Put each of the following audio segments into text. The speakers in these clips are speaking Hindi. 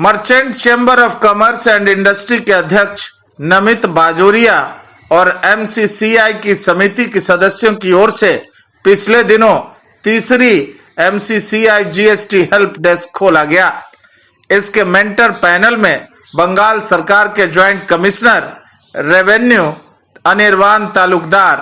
Merchant chamber of commerce and industry के अध्यक्ष नमित बाजोरिया और एमसीसीआई की समिति के सदस्यों की ओर से पिछले दिनों तीसरी एमसीसीआई जीएसटी हेल्प डेस्क खोला गया। इसके मेंटर पैनल में बंगाल सरकार के joint commissioner revenue Anirban Talukdar,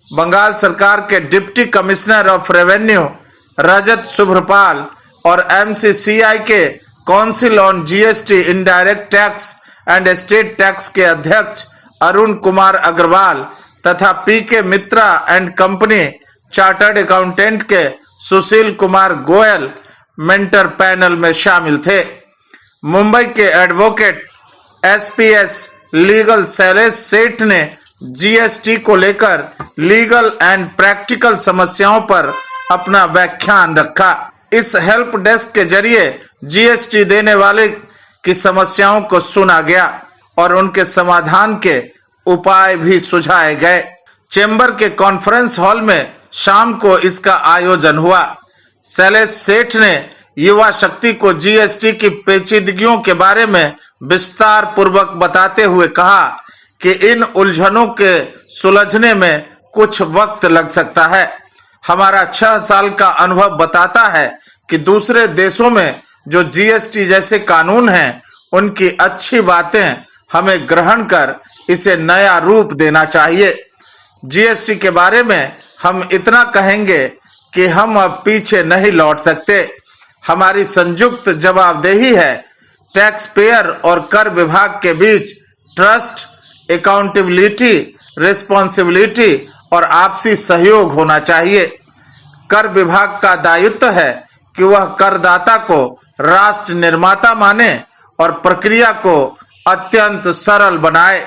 Bengal सरकार के deputy commissioner of revenue Rajat Subhrapal और एमसीसीआई के council on GST indirect tax and state tax के अध्यक्ष अरुण कुमार अग्रवाल तथा PK Mitra and company chartered accountant के सुशील कुमार गोयल मेंटर पैनल में शामिल थे। मुंबई के एडवोकेट एसपीएस लीगल शैलेश सेठ ने जीएसटी को लेकर लीगल एंड प्रैक्टिकल समस्याओं पर अपना व्याख्यान रखा। इस हेल्प डेस्क के जरिए जीएसटी देने वाले की समस्याओं को सुना गया और उनके समाधान के उपाय भी सुझाए गए। चेंबर के कॉन्फ्रेंस हॉल में शाम को इसका आयोजन हुआ। शैलेश सेठ ने युवा शक्ति को जीएसटी की पेचीदगियों के बारे में विस्तार पूर्वक बताते हुए कहा कि इन उलझनों के सुलझने में कुछ वक्त लग सकता है। हमारा 6 साल का अनुभव बताता है कि दूसरे देशों में जो जीएसटी जैसे कानून हैं, उनकी अच्छी बातें हमें ग्रहण कर इसे नया रूप देना चाहिए। जीएसटी के बारे में हम इतना कहेंगे कि हम अब पीछे नहीं लौट सकते। हमारी संयुक्त जवाबदेही है। टैक्स पेयर और कर विभाग के बीच ट्रस्ट, अकाउंटेबिलिटी, रिस्पॉन्सिबिलिटी और आपसी सहयोग होना चाहिए। कर विभाग का दायित्व है कि वह करदाता को राष्ट्र निर्माता माने और प्रक्रिया को अत्यंत सरल बनाए।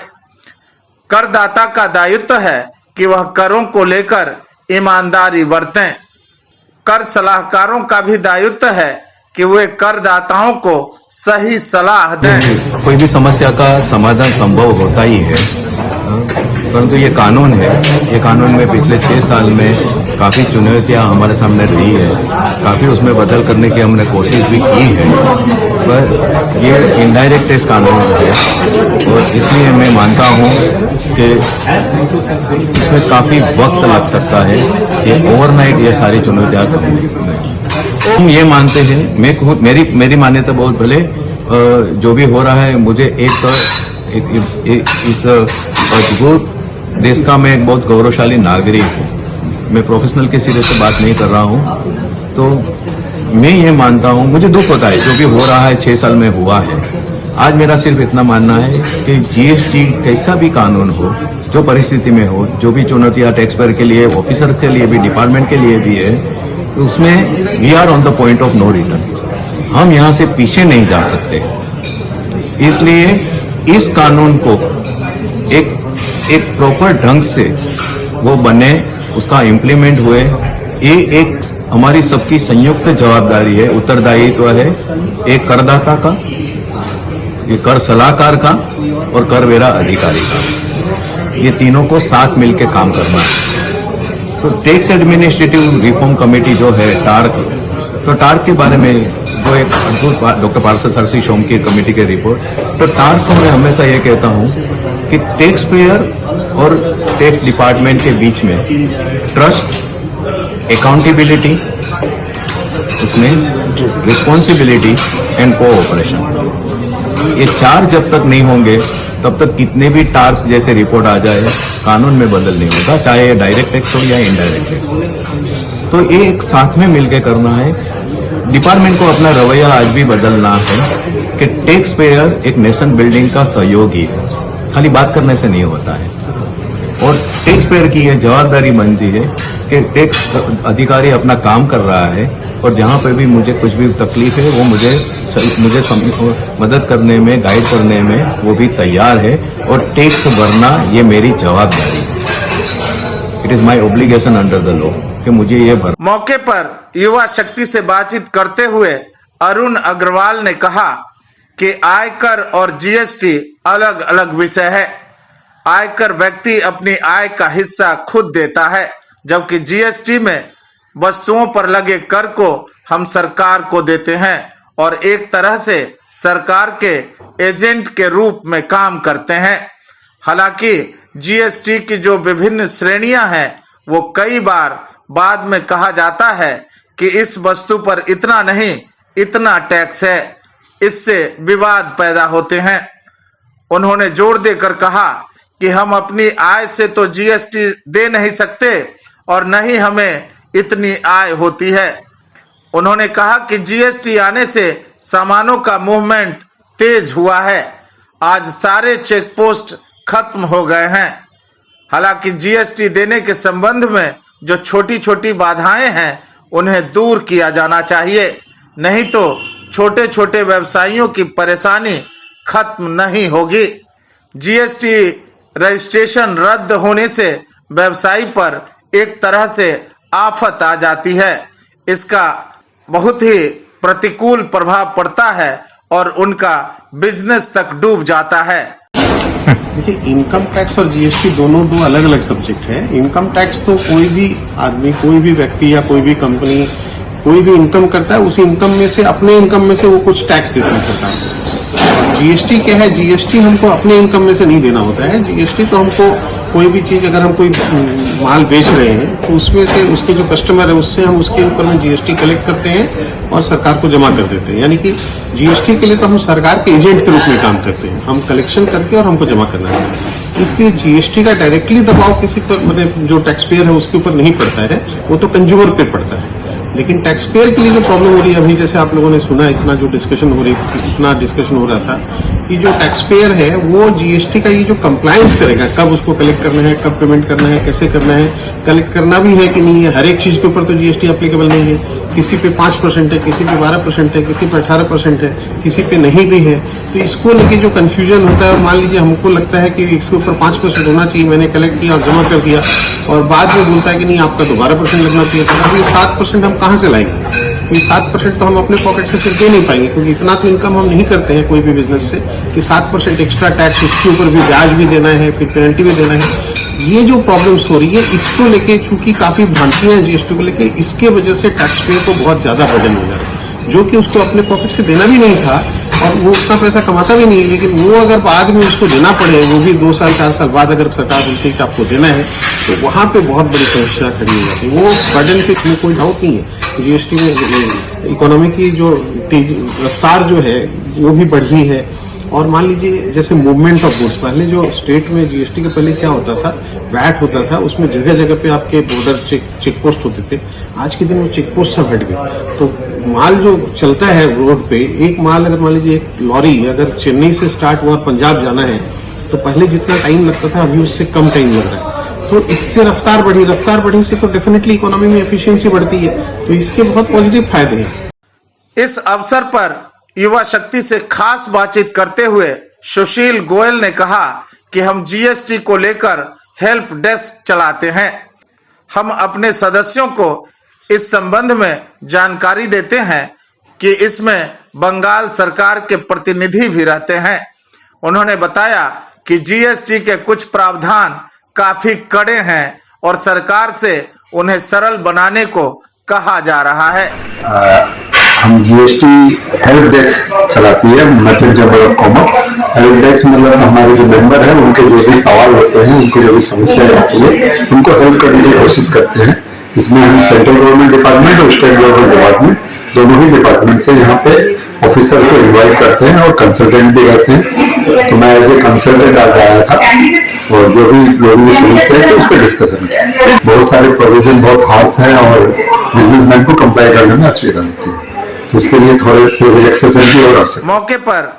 करदाता का दायित्व है कि वह करों को लेकर ईमानदारी बरतें। कर सलाहकारों का भी दायित्व है कि वे करदाताओं को सही सलाह दें। कोई भी समस्या का समाधान संभव होता ही है, परंतु ये कानून है। ये कानून में पिछले 6 साल में काफ़ी चुनौतियां हमारे सामने रही है, काफ़ी उसमें बदल करने की हमने कोशिश भी की है, पर ये इनडायरेक्ट टैक्स कानून है और इसलिए मैं मानता हूँ कि इसमें काफ़ी वक्त लग सकता है। ये ओवरनाइट ये सारी चुनौतियां हम ये मानते हैं, मेरी मान्यता बहुत भले जो भी हो रहा है, मुझे इस अद्भुत देश का मैं एक बहुत गौरवशाली नागरिक हूँ। मैं प्रोफेशनल के सिरे से बात नहीं कर रहा हूँ, तो मैं ये मानता हूँ, मुझे दुख होता है जो भी हो रहा है 6 साल में हुआ है। आज मेरा सिर्फ इतना मानना है कि जीएसटी कैसा भी कानून हो, जो परिस्थिति में हो, जो भी चुनौतियां टैक्स पेयर के लिए, ऑफिसर के लिए भी, डिपार्टमेंट के लिए भी है, तो उसमें we are on the point of no return. हम यहाँ से पीछे नहीं जा सकते। इसलिए इस कानून को एक प्रॉपर ढंग से वो बने, उसका इम्प्लीमेंट हुए, ये एक हमारी सबकी संयुक्त जवाबदारी है, उत्तरदायित्व है। एक करदाता का, ये कर सलाहकार का और कर वेरा अधिकारी का, ये तीनों को साथ मिलकर काम करना है। तो टैक्स एडमिनिस्ट्रेटिव रिफॉर्म कमेटी जो है टार्क, तो टार्क के बारे में जो एक अद्भुत डॉक्टर पार्षद सर सी शोम की कमेटी के रिपोर्ट, तो टार्क को मैं हमेशा ये कहता हूँ कि टैक्स पेयर और टैक्स डिपार्टमेंट के बीच में ट्रस्ट, अकाउंटेबिलिटी, उसमें रिस्पॉन्सिबिलिटी एंड कोऑपरेशन, ये 4 जब तक नहीं होंगे तब तक कितने भी टार्क जैसे रिपोर्ट आ जाए, कानून में बदल नहीं होगा, चाहे ये डायरेक्ट टैक्स हो या इनडायरेक्ट टैक्स हो। तो ये एक साथ में मिलकर करना है। डिपार्टमेंट को अपना रवैया आज भी बदलना है कि टैक्स पेयर एक नेशन बिल्डिंग का सहयोगी है, खाली बात करने से नहीं होता है। और टैक्स पेयर की यह जवाबदारी बनती है कि टैक्स अधिकारी अपना काम कर रहा है और जहां पर भी मुझे कुछ भी तकलीफ है वो मुझे मदद करने में, गाइड करने में वो भी तैयार है। और टैक्स भरना ये मेरी जवाबदारी है। It is my obligation under the law कि मुझे ये भर। मौके पर युवा शक्ति से बातचीत करते हुए अरुण अग्रवाल ने कहा कि आयकर और जीएसटी अलग अलग विषय है। आयकर व्यक्ति अपनी आय का हिस्सा खुद देता है, जबकि जीएसटी में वस्तुओं पर लगे कर को हम सरकार को देते हैं और एक तरह से सरकार के एजेंट के रूप में काम करते हैं। हालांकि जीएसटी की जो विभिन्न श्रेणियां हैं वो कई बार बाद में कहा जाता है कि इस वस्तु पर इतना नहीं इतना टैक्स है, इससे विवाद पैदा होते हैं। उन्होंने जोर देकर कहा कि हम अपनी आय से तो जीएसटी दे नहीं सकते और न ही हमें इतनी आय होती है। उन्होंने कहा कि जीएसटी आने से सामानों का मूवमेंट तेज हुआ है। आज सारे चेक पोस्ट खत्म हो गए हैं। हालांकि जीएसटी देने के संबंध में जो छोटी छोटी बाधाएं हैं उन्हें दूर किया जाना चाहिए, नहीं तो छोटे छोटे व्यवसायियों की परेशानी खत्म नहीं होगी। जीएसटी रजिस्ट्रेशन रद्द होने से व्यवसायी पर एक तरह से आफत आ जाती है। इसका बहुत ही प्रतिकूल प्रभाव पड़ता है और उनका बिजनेस तक डूब जाता है। देखिए, इनकम टैक्स और जीएसटी दोनों दो अलग अलग सब्जेक्ट है। इनकम टैक्स तो कोई भी आदमी, कोई भी व्यक्ति या कोई भी कंपनी कोई भी इनकम करता है, उस इनकम में से, अपने इनकम में से वो कुछ टैक्स देता है सरकार। जीएसटी क्या है? जीएसटी हमको अपने इनकम में से नहीं देना होता है। जीएसटी तो हमको कोई भी चीज, अगर हम कोई माल बेच रहे हैं तो उसमें से उसके जो कस्टमर है उससे हम उसके ऊपर में जीएसटी कलेक्ट करते हैं और सरकार को जमा कर देते हैं। यानी कि जीएसटी के लिए तो हम सरकार के एजेंट के रूप में काम करते हैं। हम कलेक्शन करके और हमको जमा करना है। इसलिए जीएसटी का डायरेक्टली दबाव किसी पर, मतलब जो टैक्स पेयर है उसके ऊपर नहीं पड़ता है, वो तो कंज्यूमर पे पड़ता है। लेकिन टैक्स पेयर के लिए जो प्रॉब्लम हो रही है, अभी जैसे आप लोगों ने सुना, इतना डिस्कशन हो रहा था कि जो टैक्स पेयर है वो जीएसटी का ये जो कंप्लायंस करेगा, कब उसको कलेक्ट करना है, कब पेमेंट करना है, कैसे करना है, कलेक्ट करना भी है कि नहीं है, हर एक चीज के ऊपर तो जीएसटी एप्लीकेबल नहीं है। किसी पे 5% है, किसी पे 12% है, किसी पे 18% है, किसी पे नहीं भी है। तो इसको लेके जो कंफ्यूजन होता है, मान लीजिए हमको लगता है कि इसके ऊपर 5% होना चाहिए, मैंने कलेक्ट किया और जमा कर दिया, और बाद में बोलता है कि नहीं आपका तो 12% लगना चाहिए। तो ये 7% हम कहाँ से लाएंगे? तो ये 7% तो हम अपने पॉकेट से फिर दे नहीं पाएंगे, क्योंकि इतना तो इनकम हम नहीं करते हैं कोई भी बिजनेस से कि 7% एक्स्ट्रा टैक्स, उसके ऊपर भी ब्याज भी देना है, फिर पेनल्टी भी देना है। ये जो प्रॉब्लम्स हो रही है, इसको लेके चूंकि काफी भ्रांतियां हैं जीएसटी को लेके, इसके वजह से टैक्स पेयर को बहुत ज्यादा बर्डन हो जा रहा है, जो कि उसको अपने पॉकेट से देना भी नहीं था और वो उतना पैसा कमाता भी नहीं है। लेकिन वो अगर बाद में उसको देना पड़े, वो भी 2 साल 4 साल बाद अगर सरकार बोलती है कि आपको देना है, तो वहां पे बहुत बड़ी समस्या खड़ी हो जाती है। वो बर्डन पे इसमें कोई डाउट नहीं है। जीएसटी में इकोनॉमी की जो रफ्तार जो है वो भी बढ़ी है। और मान लीजिए जैसे मूवमेंट ऑफ गुड्स, पहले जो स्टेट में जीएसटी के पहले क्या होता था, वैट होता था, उसमें जगह जगह पे आपके बॉर्डर चेक पोस्ट होते थे। आज के दिन वो चेक पोस्ट सब हट गए। तो माल जो चलता है रोड पे, एक माल अगर मान लीजिए एक लॉरी अगर चेन्नई से स्टार्ट हुआ पंजाब जाना है, तो पहले जितना टाइम लगता था अभी उससे कम टाइम लग रहा है। तो इससे रफ्तार बढ़ी से तो डेफिनेटली इकोनॉमी में एफिशिएंसी बढ़ती है। तो इसके बहुत पॉजिटिव फायदे हैं। इस अवसर पर युवा शक्ति से खास बातचीत करते हुए सुशील गोयल ने कहा कि हम जीएसटी को लेकर हेल्प डेस्क चलाते हैं। हम अपने सदस्यों को इस संबंध में जानकारी देते हैं कि इसमें बंगाल सरकार के प्रतिनिधि भी रहते हैं। उन्होंने बताया कि जीएसटी के कुछ प्रावधान काफी कड़े हैं और सरकार से उन्हें सरल बनाने को कहा जा रहा है। हम जीएसटी हेल्प डेस्क चलाती है merchant chamber of commerce. Help desk मतलब हमारे जो मेंबर हैं उनके जो भी सवाल होते हैं, उनको जो भी समस्याएं आती है, उनको हेल्प करने की कोशिश करते हैं। इसमें हम सेंट्रल गवर्नमेंट डिपार्टमेंट और स्टेट गवर्नमेंट डिपार्टमेंट, दोनों ही डिपार्टमेंट से यहाँ पे ऑफिसर को इन्वाइट करते हैं और कंसल्टेंट भी रहते हैं। तो मैं एज ए कंसल्टेंट आज आया था और जो भी लोगों की समस्या है तो उस पर डिस्कशन किया। बहुत सारे प्रोविजन बहुत खास हैं और बिजनेसमैन को कंप्लाई करने में असुविधा होती है, तो उसके लिए थोड़े से रिलैक्सेशन की और आवश्यकता। मौके पर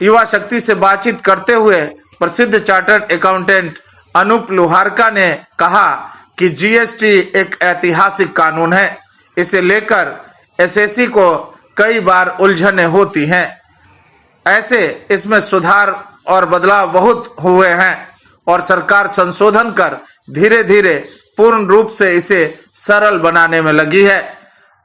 युवा शक्ति से बातचीत करते हुए प्रसिद्ध चार्टर्ड अकाउंटेंट अनूप लोहारका ने कहा कि जीएसटी एक ऐतिहासिक कानून है। इसे लेकर एसएससी को कई बार उलझनें होती हैं। ऐसे इसमें सुधार और बदलाव बहुत हुए हैं और सरकार संशोधन कर धीरे धीरे पूर्ण रूप से इसे सरल बनाने में लगी है।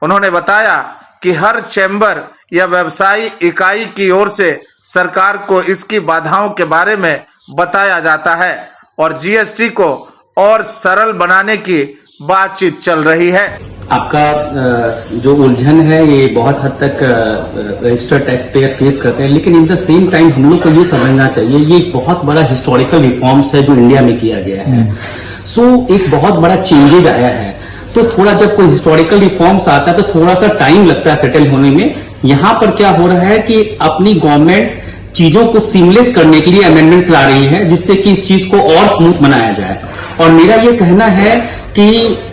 उन्होंने बताया कि हर चैम्बर या व्यवसायी इकाई की ओर से सरकार को इसकी बाधाओं के बारे में बताया जाता है और जीएसटी को और सरल बनाने की बातचीत चल रही है। आपका जो उलझन है ये बहुत हद तक रजिस्टर्ड टैक्स पेयर फेस करते हैं, लेकिन इन द सेम टाइम हम लोग को ये समझना चाहिए ये एक बहुत बड़ा हिस्टोरिकल रिफॉर्म्स है जो इंडिया में किया गया है। सो एक बहुत बड़ा चेंजेज आया है, तो थोड़ा जब कोई हिस्टोरिकल रिफॉर्म्स आता है तो थोड़ा सा टाइम लगता है सेटल होने में। यहाँ पर क्या हो रहा है कि अपनी गवर्नमेंट चीजों को सीमलेस करने के लिए अमेंडमेंट्स ला रही है, जिससे कि इस चीज को और स्मूथ बनाया जाए। और मेरा ये कहना है कि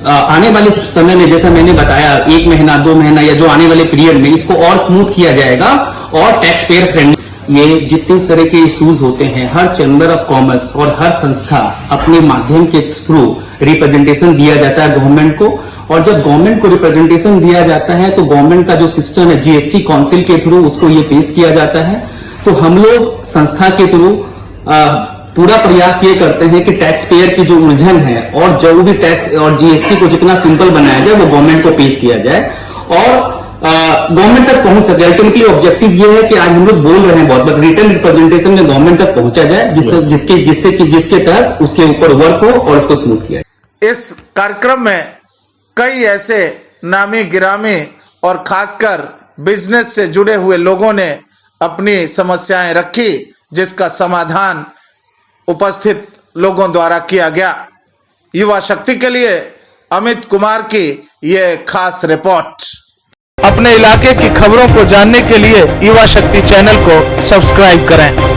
आने वाले समय में, जैसा मैंने बताया, 1 महीना 2 महीना या जो आने वाले पीरियड में इसको और स्मूथ किया जाएगा और टैक्स पेयर फ्रेंडली। ये जितने तरह के इश्यूज होते हैं, हर चैम्बर ऑफ कॉमर्स और हर संस्था अपने माध्यम के थ्रू रिप्रेजेंटेशन दिया जाता है गवर्नमेंट को, और जब गवर्नमेंट को रिप्रेजेंटेशन दिया जाता है तो गवर्नमेंट का जो सिस्टम है जीएसटी काउंसिल के थ्रू उसको ये पेश किया जाता है। तो हम लोग संस्था के थ्रू पूरा प्रयास ये करते हैं कि टैक्स पेयर की जो उलझन है और जो भी टैक्स और जीएसटी को जितना सिंपल बनाया जाए वो गवर्नमेंट को पेश किया जाए और गवर्नमेंट तक पहुंच सके। अल्टीमेटली ऑब्जेक्टिव ये है कि आज हम लोग बोल रहे हैं बहुत, बट रिटर्न रिप्रेजेंटेशन में गवर्नमेंट तक पहुंचा जाए, जिसके तहत उसके ऊपर वर्क हो और उसको स्मूथ किया जाए। इस कार्यक्रम में कई ऐसे नामी गिरामी और खासकर बिजनेस से जुड़े हुए लोगों ने अपनी समस्याएं रखी, जिसका समाधान उपस्थित लोगों द्वारा किया गया। युवा शक्ति के लिए अमित कुमार की यह खास रिपोर्ट। अपने इलाके की खबरों को जानने के लिए युवा शक्ति चैनल को सब्सक्राइब करें।